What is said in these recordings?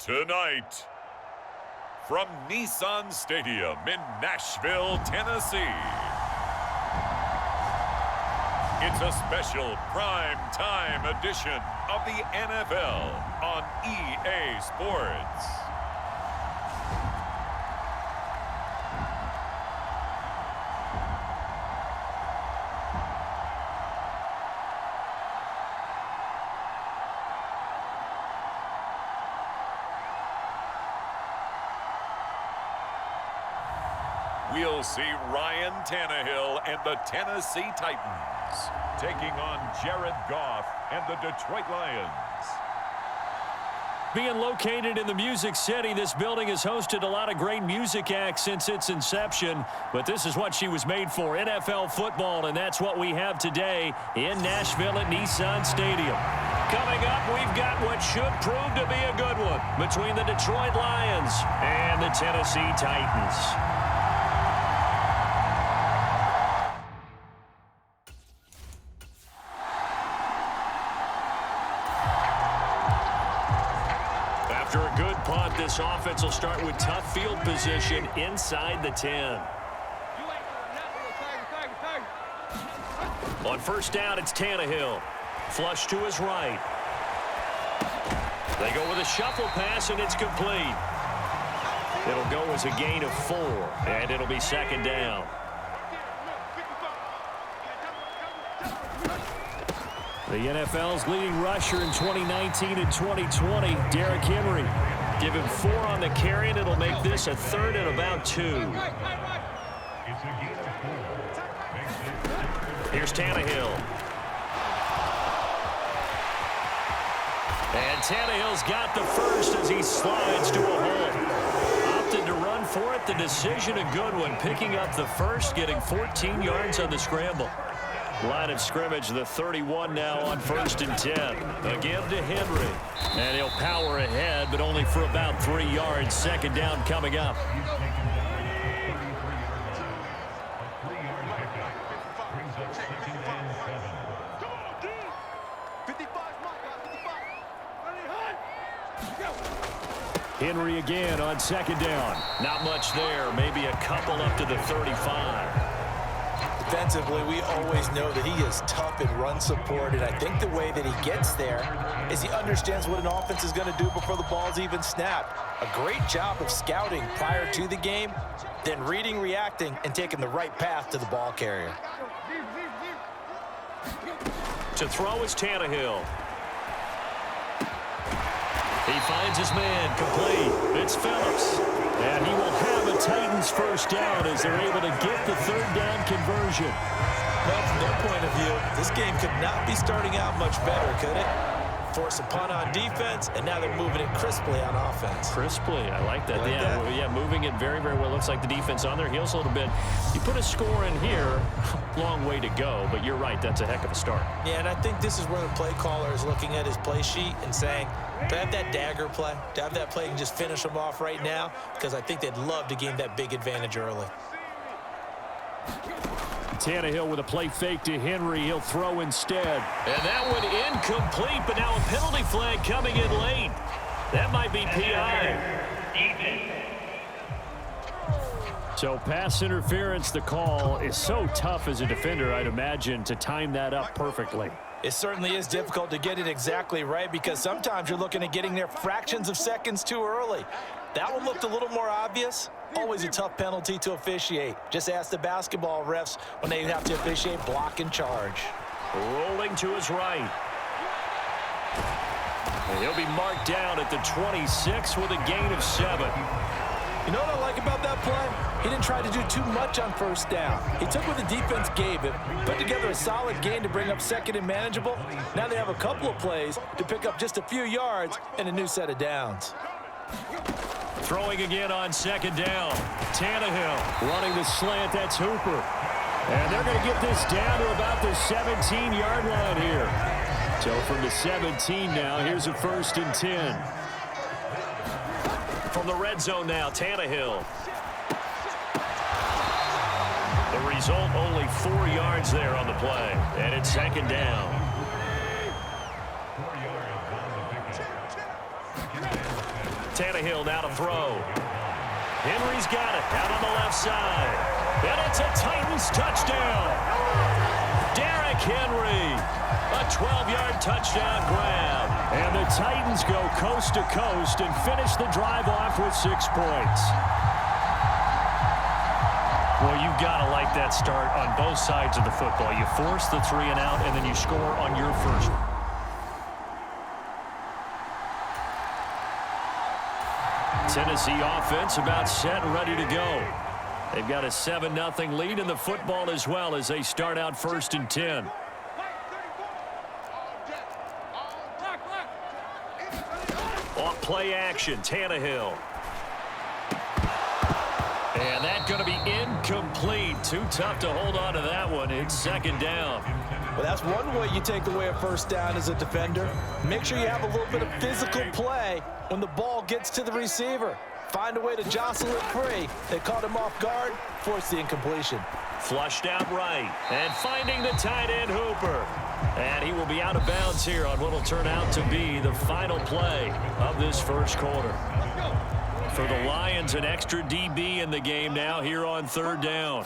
Tonight, from Nissan Stadium in Nashville, Tennessee, it's a special prime time edition of the NFL on EA Sports. We'll see Ryan Tannehill and the Tennessee Titans taking on Jared Goff and the Detroit Lions. Being located in the Music City, this building has hosted a lot of great music acts since its inception, but this is what she was made for, NFL football, and that's what we have today in Nashville at Nissan Stadium. Coming up, we've got what should prove to be a good one between the Detroit Lions and the Tennessee Titans. After a good punt, this offense will start with tough field position inside the 10. On first down, it's Tannehill. Flush to his right. They go with a shuffle pass, and it's complete. It'll go as a gain of 4, and it'll be second down. The NFL's leading rusher in 2019 and 2020, Derrick Henry. Give him 4 on the carry, and it'll make this a third and about 2. Here's Tannehill. And Tannehill's got the first as he slides to a hole. Opted to run for it. The decision a good one. Picking up the first, getting 14 yards on the scramble. Line of scrimmage, the 31 now on first and 10. Again to Henry. And he'll power ahead, but only for about 3 yards. Second down coming up. Henry again on second down. Not much there. Maybe a couple up to the 35. Defensively, we always know that he is tough in run support, and I think the way that he gets there is he understands what an offense is going to do before the ball's even snapped. A great job of scouting prior to the game, then reading, reacting, and taking the right path to the ball carrier. To throw is Tannehill. He finds his man, complete. It's Phillips. And he will have a Titans first down as they're able to get the third down conversion. Well, from their point of view, this game could not be starting out much better, could it? Force a punt on defense, and now they're moving it crisply on offense. Crisply, I like that. Yeah, moving it very, very well. Looks like the defense on their heels a little bit. You put a score in here, long way to go, but you're right, that's a heck of a start. Yeah, and I think this is where the play caller is looking at his play sheet and saying, to have that dagger play, to have that play and just finish them off right now, because I think they'd love to gain that big advantage early. Tannehill with a play fake to Henry. He'll throw instead. And that one incomplete, but now a penalty flag coming in late. That might be PI. So pass interference, the call is so tough as a defender, I'd imagine, to time that up perfectly. It certainly is difficult to get it exactly right because sometimes you're looking at getting there fractions of seconds too early. That one looked a little more obvious. Always a tough penalty to officiate. Just ask the basketball refs when they have to officiate block and charge. Rolling to his right. And he'll be marked down at the 26 with a gain of 7. You know what I like about that play? He didn't try to do too much on first down. He took what the defense gave him, put together a solid gain to bring up second and manageable. Now they have a couple of plays to pick up just a few yards and a new set of downs. Throwing again on second down. Tannehill running the slant. That's Hooper. And they're going to get this down to about the 17-yard line here. So from the 17 now, here's a 1st and 10. From the red zone now, Tannehill. The result, only 4 yards there on the play. And it's second down. Tannehill now to throw. Henry's got it out on the left side. And it's a Titans touchdown. Derrick Henry. A 12-yard touchdown grab. And the Titans go coast to coast and finish the drive off with 6 points. Well, you've got to like that start on both sides of the football. You force the 3 and out, and then you score on your first one. Tennessee offense about set and ready to go. They've got a 7-0 lead in the football as well as they start out 1st and 10. On play action, Tannehill. And that's going to be incomplete. Too tough to hold on to that one. It's second down. Well, that's one way you take away a first down as a defender. Make sure you have a little bit of physical play when the ball gets to the receiver. Find a way to jostle it free. They caught him off guard, forced the incompletion. Flushed out right. And finding the tight end, Hooper. And he will be out of bounds here on what will turn out to be the final play of this first quarter. For the Lions, an extra DB in the game now here on 3rd down.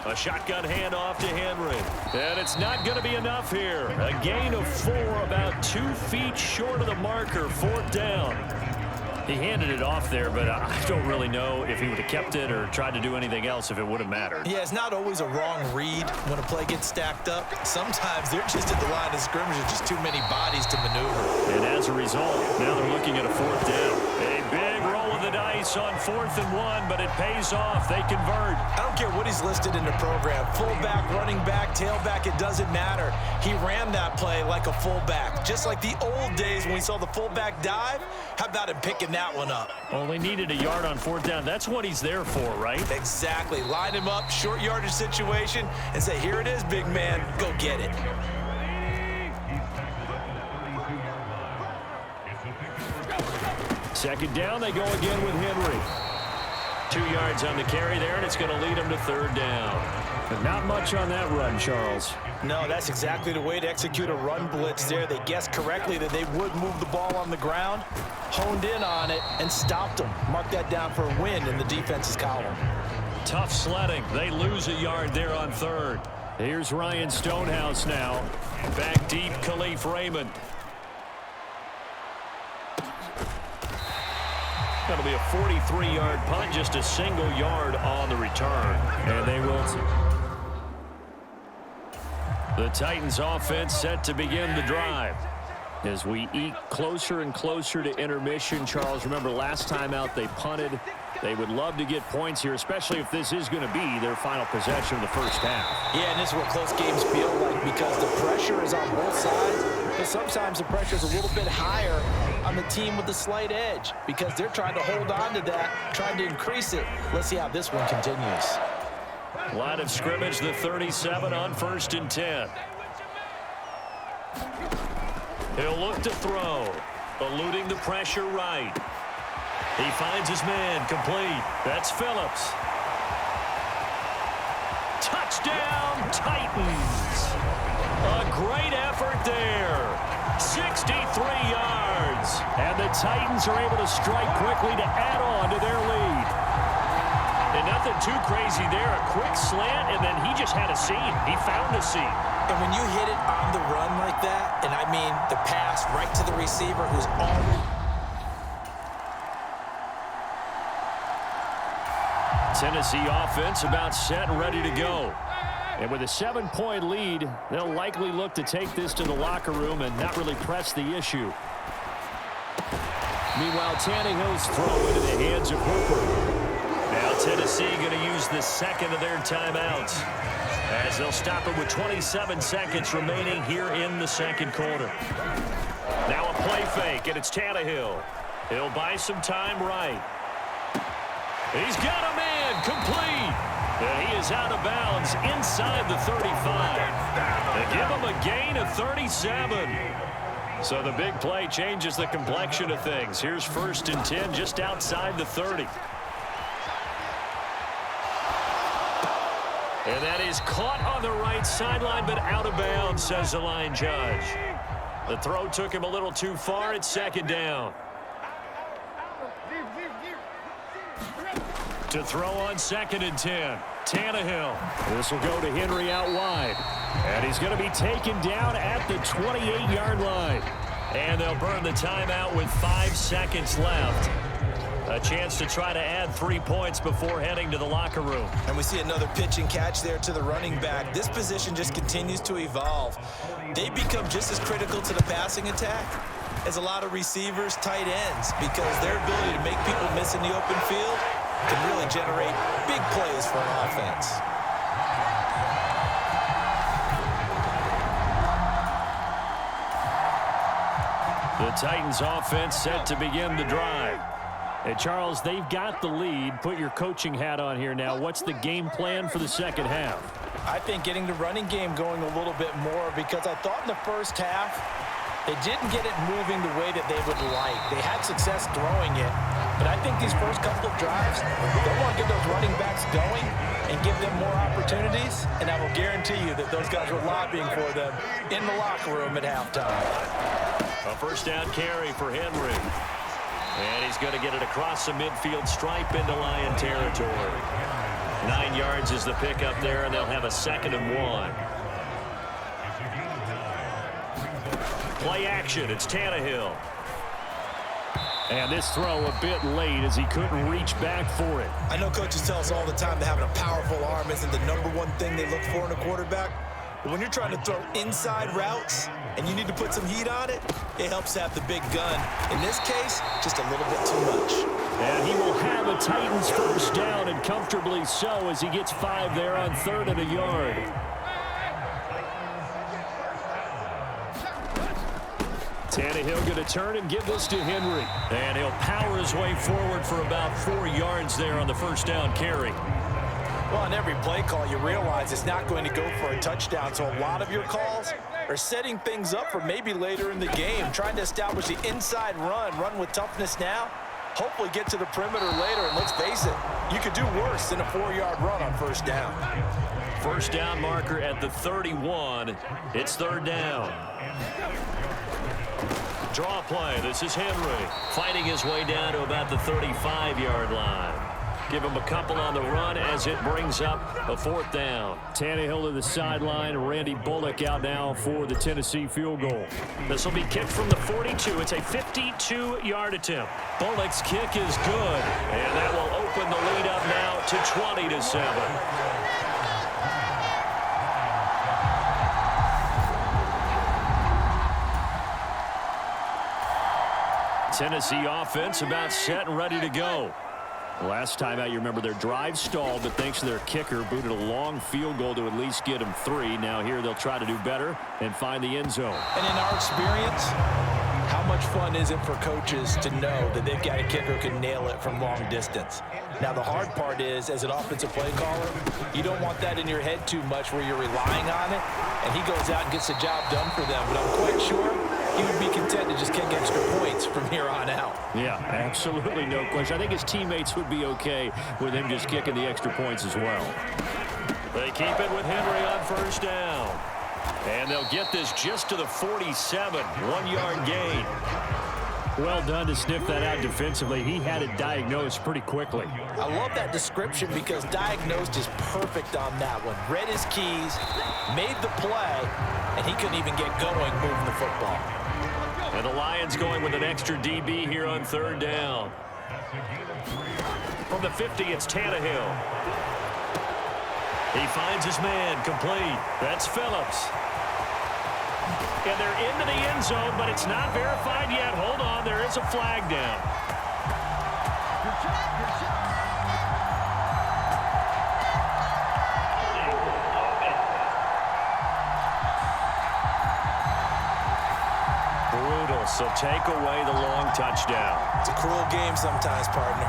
A shotgun handoff to Henry. And it's not going to be enough here. A gain of 4, about 2 feet short of the marker, 4th down. He handed it off there, but I don't really know if he would have kept it or tried to do anything else if it would have mattered. Yeah, it's not always a wrong read when a play gets stacked up. Sometimes they're just at the line of scrimmage with just too many bodies to maneuver. And as a result, now they're looking at a 4th down. A big roll of the dice on 4th and 1, but it pays off. They convert. I don't care what he's listed in the program. Fullback, running back, tailback, it doesn't matter. He ran that play like a fullback. Just like the old days when we saw the fullback dive. How about him picking that one up? Only needed a yard on 4th down. That's what he's there for, right? Exactly. Line him up, short yardage situation, and say, here it is, big man. Go get it. Second down, they go again with Henry. 2 yards on the carry there, and it's going to lead him to 3rd down. But not much on that run, Charles. No, that's exactly the way to execute a run blitz there. They guessed correctly that they would move the ball on the ground, honed in on it, and stopped them. Mark that down for a win in the defense's column. Tough sledding. They lose a yard there on 3rd. Here's Ryan Stonehouse now. Back deep, Khalif Raymond. That'll be a 43-yard punt, just a single yard on the return. And they will. The Titans offense set to begin the drive. As we eke closer and closer to intermission, Charles, remember last time out they punted. They would love to get points here, especially if this is going to be their final possession of the first half. Yeah, and this is what close games feel like because the pressure is on both sides. But sometimes the pressure is a little bit higher on the team with the slight edge because they're trying to hold on to that, trying to increase it. Let's see how this one continues. Line of scrimmage, the 37 on 1st and 10. He'll look to throw, eluding the pressure right. He finds his man, complete. That's Phillips. Touchdown, Titans. A great effort there. 63 yards. And the Titans are able to strike quickly to add on to their lead. And nothing too crazy there. A quick slant, and then he just had a seam. He found a seam. And when you hit it on the run like that, and I mean the pass right to the receiver who's already... Tennessee offense about set and ready to go. And with a 7-point lead, they'll likely look to take this to the locker room and not really press the issue. Meanwhile, Tannehill's throw into the hands of Hooper. Now Tennessee going to use the second of their timeouts as they'll stop it with 27 seconds remaining here in the second quarter. Now a play fake, and it's Tannehill. He'll buy some time right. He's got a man complete. And he is out of bounds inside the 35. They give him a gain of 37. So the big play changes the complexion of things. Here's 1st and 10 just outside the 30. And that is caught on the right sideline, but out of bounds, says the line judge. The throw took him a little too far. It's 2nd down. To throw on 2nd and 10. Tannehill. This will go to Henry out wide. And he's going to be taken down at the 28-yard line. And they'll burn the timeout with 5 seconds left. A chance to try to add 3 points before heading to the locker room. And we see another pitch and catch there to the running back. This position just continues to evolve. They become just as critical to the passing attack as a lot of receivers, tight ends, because their ability to make people miss in the open field can really generate big plays for an offense. The Titans offense set to begin the drive. Hey, Charles, they've got the lead. Put your coaching hat on here now. What's the game plan for the second half? I think getting the running game going a little bit more, because I thought in the first half they didn't get it moving the way that they would like. They had success throwing it, but I think these first couple of drives, they want to get those running backs going and give them more opportunities, and I will guarantee you that those guys were lobbying for them in the locker room at halftime. A 1st down carry for Henry. And he's going to get it across the midfield stripe into Lion territory. 9 yards is the pickup there, and they'll have a 2nd and 1. Play action. It's Tannehill. And this throw a bit late as he couldn't reach back for it. I know coaches tell us all the time that having a powerful arm isn't the #1 thing they look for in a quarterback. But when you're trying to throw inside routes and you need to put some heat on it, it helps to have the big gun. In this case, just a little bit too much. And he will have a Titans 1st down, and comfortably so, as he gets 5 there on 3rd and a yard. Tannehill going to turn and give this to Henry. And he'll power his way forward for about 4 yards there on the 1st down carry. Well, on every play call, you realize it's not going to go for a touchdown. So a lot of your calls are setting things up for maybe later in the game, trying to establish the inside run with toughness now, hopefully get to the perimeter later. And let's face it, you could do worse than a 4-yard run on 1st down. 1st down marker at the 31. It's 3rd down. Draw play. This is Henry fighting his way down to about the 35-yard line. Give him a couple on the run as it brings up a 4th down. Tannehill to the sideline. Randy Bullock out now for the Tennessee field goal. This will be kicked from the 42. It's a 52-yard attempt. Bullock's kick is good, and that will open the lead up now to 20-7. Tennessee offense about set and ready to go. Last time out, you remember their drive stalled, but thanks to their kicker, booted a long field goal to at least get them 3. Now here they'll try to do better and find the end zone. And in our experience, how much fun is it for coaches to know that they've got a kicker who can nail it from long distance? Now, the hard part is, as an offensive play caller, you don't want that in your head too much where you're relying on it, and he goes out and gets the job done for them. But I'm quite sure he would be content to just kick extra points from here on out. Yeah, absolutely, no question. I think his teammates would be okay with him just kicking the extra points as well. They keep it with Henry on 1st down. And they'll get this just to the 47, 1-yard gain. Well done to sniff that out defensively. He had it diagnosed pretty quickly. I love that description because diagnosed is perfect on that one. Read his keys, made the play, and he couldn't even get going moving the football. And the Lions going with an extra DB here on 3rd down. From the 50, it's Tannehill. He finds his man complete. That's Phillips. And they're into the end zone, but it's not verified yet. Hold on, there is a flag down. Brutal, so take away the long touchdown. It's a cruel game sometimes, partner.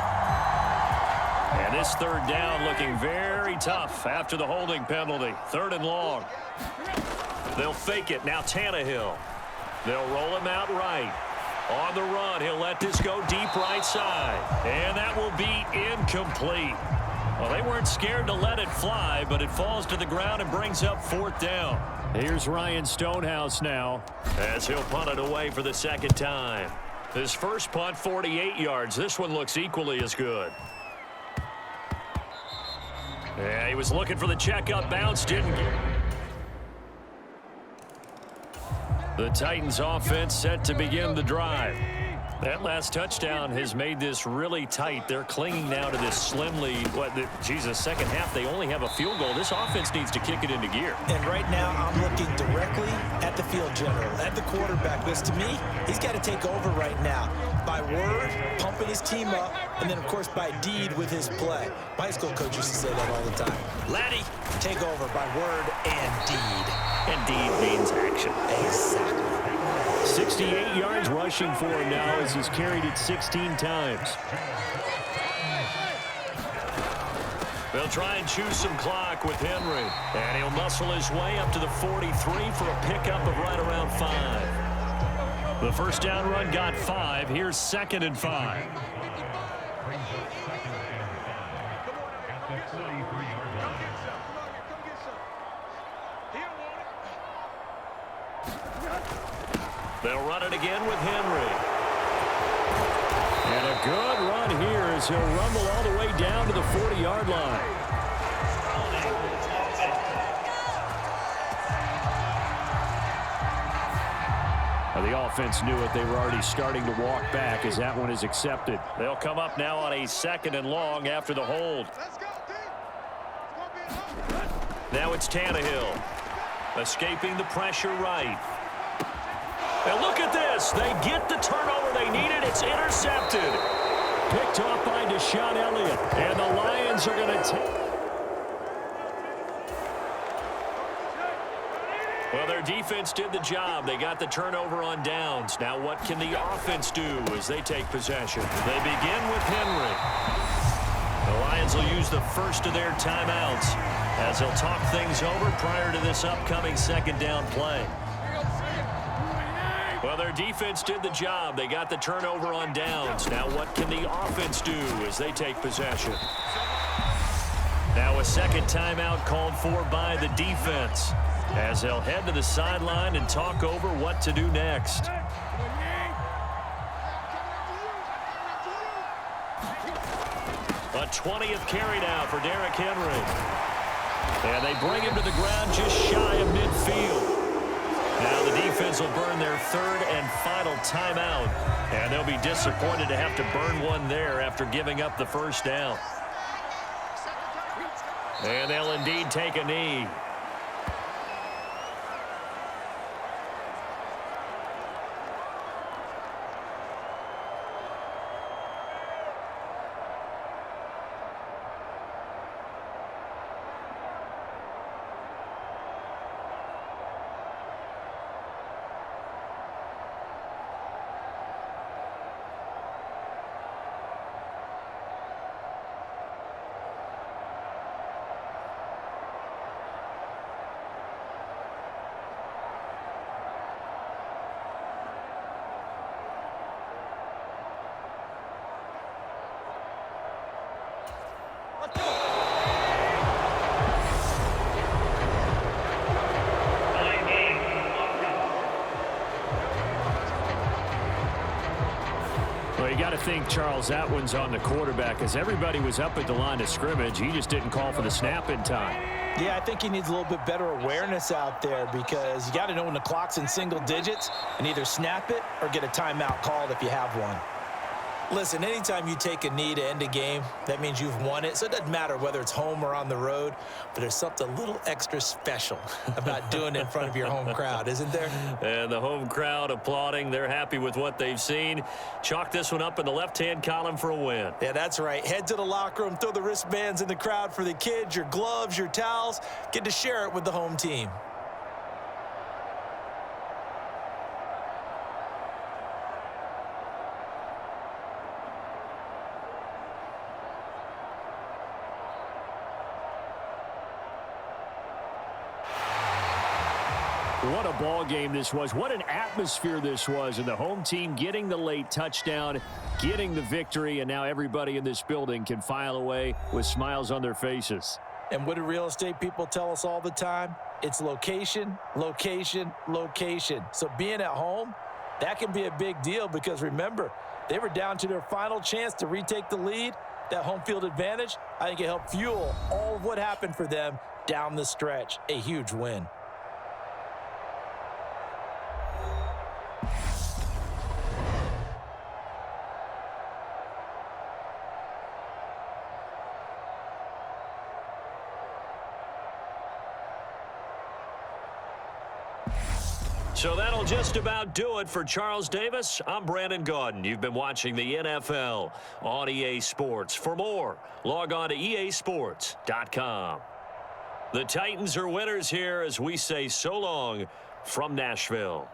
And this third down looking very tough after the holding penalty. 3rd and long. They'll fake it. Now Tannehill. They'll roll him out right. On the run, he'll let this go deep right side. And that will be incomplete. Well, they weren't scared to let it fly, but it falls to the ground and brings up 4th down. Here's Ryan Stonehouse now as he'll punt it away for the 2nd time. His first punt, 48 yards. This one looks equally as good. Yeah, he was looking for the checkup bounce, didn't get. The Titans offense set to begin the drive. That last touchdown has made this really tight. They're clinging now to this slim lead. Second half, they only have a field goal. This offense needs to kick it into gear. And right now, I'm looking directly at the field general, at the quarterback. Because to me, he's got to take over right now. By word, pumping his team up, and then, of course, by deed with his play. My high school coach used to say that all the time. Laddie, take over by word and deed. And deed means action. Exactly. 68 yards rushing for him now as he's carried it 16 times. They'll try and choose some clock with Henry. And he'll muscle his way up to the 43 for a pickup of right around 5. The first down run got 5. Here's 2nd and 5. They'll run it again with Henry. And a good run here as he'll rumble all the way down to the 40-yard line. Well, the offense knew it. They were already starting to walk back as that one is accepted. They'll come up now on a 2nd and long after the hold. Now it's Tannehill. Escaping the pressure right. And look at this. They get the turnover they needed. It's intercepted. Picked off by Deshaun Elliott. And the Lions are going to take. Well, their defense did the job. They got the turnover on downs. Now what can the offense do as they take possession? They begin with Henry. The Lions will use the first of their timeouts as they'll talk things over prior to this upcoming 2nd down play. Well, their defense did the job. They got the turnover on downs. Now what can the offense do as they take possession? Now a 2nd timeout called for by the defense as they'll head to the sideline and talk over what to do next. A 20th carry now for Derrick Henry. And they bring him to the ground just shy of midfield. Now the defense will burn their 3rd and final timeout. And they'll be disappointed to have to burn one there after giving up the first down. And they'll indeed take a knee. Well, you got to think, Charles, that one's on the quarterback as everybody was up at the line of scrimmage. He just didn't call for the snap in time. Yeah, I think he needs a little bit better awareness out there because you got to know when the clock's in single digits and either snap it or get a timeout called if you have one. Listen, anytime you take a knee to end a game, that means you've won it. So it doesn't matter whether it's home or on the road, but there's something a little extra special about doing it in front of your home crowd, isn't there? And the home crowd applauding. They're happy with what they've seen. Chalk this one up in the left-hand column for a win. Yeah, that's right. Head to the locker room, throw the wristbands in the crowd for the kids, your gloves, your towels. Get to share it with the home team. What a ball game this was. What an atmosphere this was. And the home team getting the late touchdown, getting the victory, and now everybody in this building can file away with smiles on their faces. And what do real estate people tell us all the time? It's location, location, location. So being at home, that can be a big deal because remember, they were down to their final chance to retake the lead. That home field advantage, I think it helped fuel all of what happened for them down the stretch. A huge win. So that'll just about do it for Charles Davis. I'm Brandon Gaudin. You've been watching the NFL on EA Sports. For more, log on to easports.com. The Titans are winners here as we say so long from Nashville.